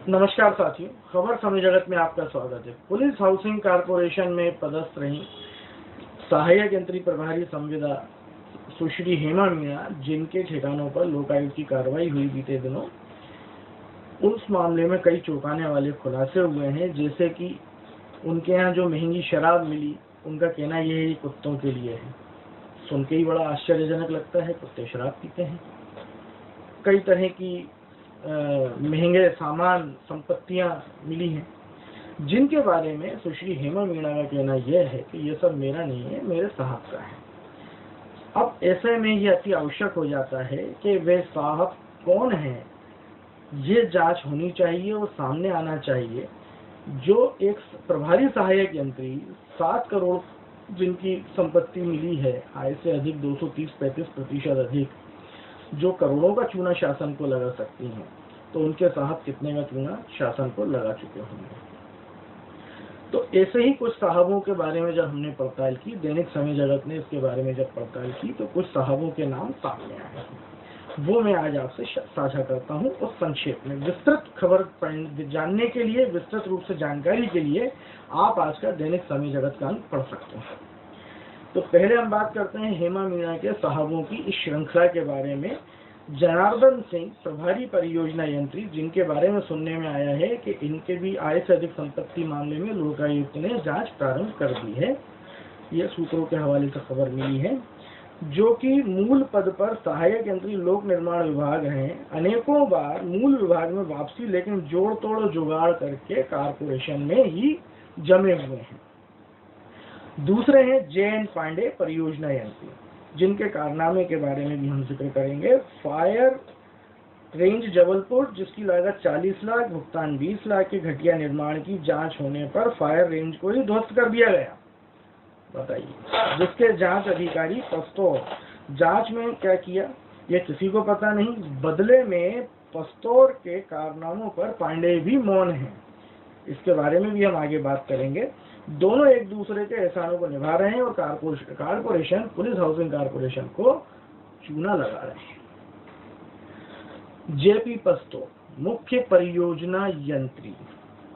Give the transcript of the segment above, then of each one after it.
नमस्कार साथियों, खबर समय जगत में आपका स्वागत है। पुलिस हाउसिंग कारपोरेशन में पदस्थ रही सहायक यंत्री प्रभारी संविदा सुश्री हेमा मीणा, जिनके ठिकानों पर लोकायुक्त की कार्रवाई हुई बीते दिनों, उस मामले में कई चौंकाने वाले खुलासे हुए हैं। जैसे कि उनके यहाँ जो महंगी शराब मिली, उनका कहना यह है कुत्तों के लिए है। सुन के ही बड़ा आश्चर्यजनक लगता है, कुत्ते शराब पीते हैं। कई तरह की महंगे सामान संपत्तियां मिली हैं, जिनके बारे में सुश्री हेमा मीणा का कहना यह है कि यह सब मेरा नहीं है, मेरे साहब का है। अब ऐसे में यह अति आवश्यक हो जाता है कि वे साहब कौन है, ये जांच होनी चाहिए और सामने आना चाहिए। जो एक प्रभारी सहायक यंत्री 7 करोड़ जिनकी संपत्ति मिली है, आय से अधिक 230-35% अधिक, जो करोड़ों का चूना शासन को लगा सकती हैं, तो उनके साहब कितने का चूना शासन को लगा चुके होंगे। तो ऐसे ही कुछ साहबों के बारे में जब हमने पड़ताल की, दैनिक समय जगत ने इसके बारे में जब पड़ताल की, तो कुछ साहबों के नाम सामने आए हैं। वो मैं आज आपसे साझा करता हूं और संक्षेप में। विस्तृत खबर जानने के लिए, विस्तृत रूप से जानकारी के लिए आप आज का दैनिक समय जगत का अंक पढ़ सकते हैं। तो पहले हम बात करते हैं हेमा मीणा के साहबों की इस श्रृंखला के बारे में। जनार्दन सिंह, प्रभारी परियोजना यंत्री, जिनके बारे में सुनने में आया है कि इनके भी आय से अधिक संपत्ति मामले में लोकायुक्त ने जांच प्रारंभ कर दी है। यह सूत्रों के हवाले से खबर मिली है। जो कि मूल पद पर सहायक यंत्री लोक निर्माण विभाग हैं, अनेकों बार मूल विभाग में वापसी, लेकिन जोड़ तोड़ जुगाड़ करके कारपोरेशन में ही जमे हुए हैं। दूसरे हैं JN पांडे, परियोजना यंत्री, जिनके कारनामे के बारे में भी हम जिक्र करेंगे। फायर रेंज जबलपुर, जिसकी लागत 40 लाख, भुगतान 20 लाख के घटिया निर्माण की जांच होने पर फायर रेंज को ही ध्वस्त कर दिया गया। बताइए, जिसके जांच अधिकारी पस्तौर, जांच में क्या किया यह किसी को पता नहीं। बदले में पस्तौर के कारनामों पर पांडे भी मौन हैं। इसके बारे में भी हम आगे बात करेंगे। दोनों एक दूसरे के एहसानों को निभा रहे हैं और कारपोरेशन, पुलिस हाउसिंग कारपोरेशन को चूना लगा रहे हैं। JP पस्तौर, मुख्य परियोजना यंत्री।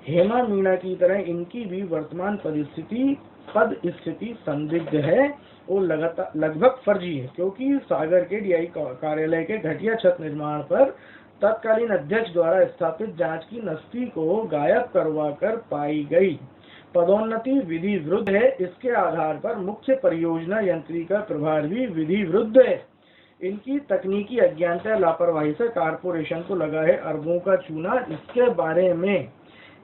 हेमा मीणा की तरह इनकी भी वर्तमान पद स्थिति संदिग्ध है और लगभग फर्जी है, क्योंकि सागर के DI कार्यालय के घटिया छत निर्माण पर तत्कालीन अध्यक्ष द्वारा स्थापित जांच की नस्ती को गायब करवाकर पाई गई पदोन्नति विधि विरुद्ध है। इसके आधार पर मुख्य परियोजना यंत्री का प्रभार भी विधि विरुद्ध है। इनकी तकनीकी अज्ञानता, लापरवाही से कारपोरेशन को लगा है अरबों का चूना। इसके बारे में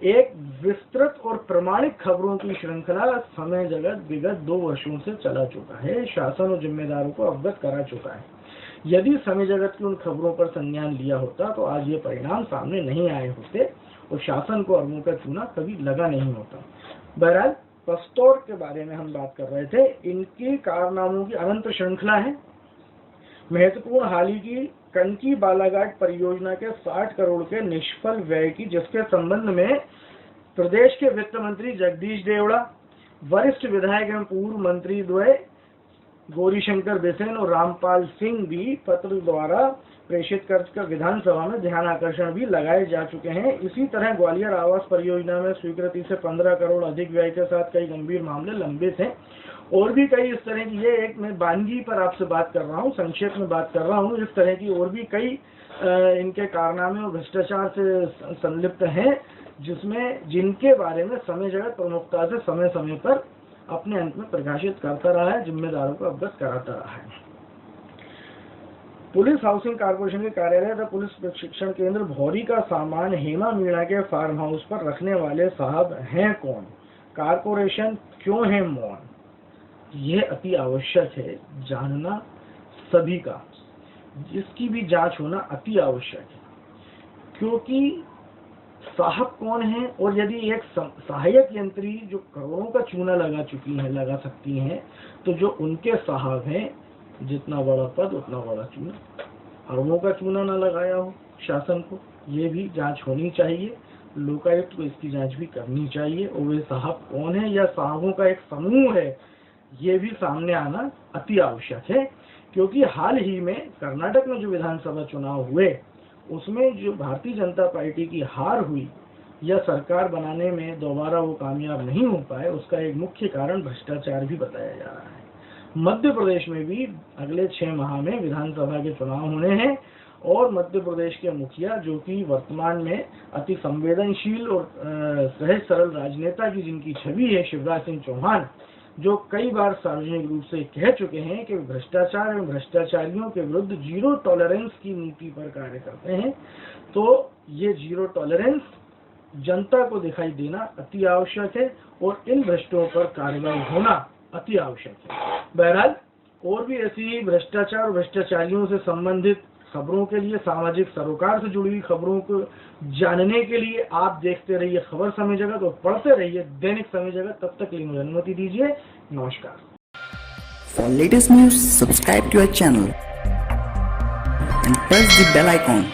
एक विस्तृत और प्रमाणिक खबरों की श्रृंखला समय जगत विगत 2 वर्षों से चला चुका है, शासन और जिम्मेदारों को अवगत करा चुका है। यदि समय जगत की उन खबरों पर संज्ञान लिया होता तो आज ये परिणाम सामने नहीं आए होते और शासन को अरबों का चूना कभी लगा नहीं होता। बहरहाल, पस्तौर के बारे में हम बात कर रहे थे। इनके कारनामों की अनंत श्रृंखला है। महत्वपूर्ण हाल ही की कनकी बालाघाट परियोजना के 60 करोड़ के निष्फल व्यय की, जिसके संबंध में प्रदेश के वित्त मंत्री जगदीश देवड़ा, वरिष्ठ विधायक एवं पूर्व मंत्री द्वय गौरीशंकर बिसेन और रामपाल सिंह भी पत्र द्वारा प्रेषित कर विधानसभा में ध्यान आकर्षण भी लगाए जा चुके हैं। इसी तरह ग्वालियर आवास परियोजना में स्वीकृति से 15 करोड़ अधिक व्यय के साथ कई गंभीर मामले लंबित हैं और भी कई इस तरह की। ये एक मैं बानगी पर आपसे बात कर रहा हूँ, संक्षेप में बात कर रहा हूँ। इस तरह की और भी कई इनके कारनामे और भ्रष्टाचार से संलिप्त हैं, जिनके बारे में समय जगत प्रमुखता से समय समय पर अपने अंत में प्रकाशित करता रहा है, जिम्मेदारों को अवगत कराता रहा है। पुलिस हाउसिंग कारपोरेशन के कार्यालय तथा पुलिस प्रशिक्षण केंद्र भौरी का सामान हेमा मीणा के फार्म हाउस पर रखने वाले साहब हैं कौन? कारपोरेशन क्यों है मौन? यह अति आवश्यक है जानना सभी का। जिसकी भी जांच होना अति आवश्यक है, क्योंकि साहब कौन है और यदि एक सहायक यंत्री जो करोड़ों का चूना लगा सकती हैं, तो जो उनके साहब हैं, जितना बड़ा पद उतना बड़ा चूना, अरबों का चूना न लगाया हो शासन को, ये भी जांच होनी चाहिए। लोकायुक्त को इसकी जांच भी करनी चाहिए और वे साहब कौन है या साहबों का एक समूह है, ये भी सामने आना अति आवश्यक है। क्योंकि हाल ही में कर्नाटक में जो विधानसभा चुनाव हुए उसमें जो भारतीय जनता पार्टी की हार हुई या सरकार बनाने में दोबारा वो कामयाब नहीं हो पाए, उसका एक मुख्य कारण भ्रष्टाचार भी बताया जा रहा है। मध्य प्रदेश में भी अगले 6 माह में विधानसभा के चुनाव होने हैं और मध्य प्रदेश के मुखिया, जो कि वर्तमान में अति संवेदनशील और सहज सरल राजनेता की जिनकी छवि है, शिवराज सिंह चौहान, जो कई बार सार्वजनिक रूप से कह चुके हैं कि भ्रष्टाचार एवं भ्रष्टाचारियों के विरुद्ध जीरो टॉलरेंस की नीति पर कार्य करते हैं, तो ये जीरो टॉलरेंस जनता को दिखाई देना अति आवश्यक है और इन भ्रष्टों पर कार्रवाई होना अति आवश्यक है। बहरहाल और भी ऐसी भ्रष्टाचार और भ्रष्टाचारियों से संबंधित खबरों के लिए, सामाजिक सरोकार से जुड़ी हुई खबरों को जानने के लिए आप देखते रहिए खबर समय जगत और पढ़ते रहिए दैनिक समय जगत। तब तक के लिए मुझे अनुमति दीजिए। नमस्कार। For latest news, subscribe to our channel and press the bell icon.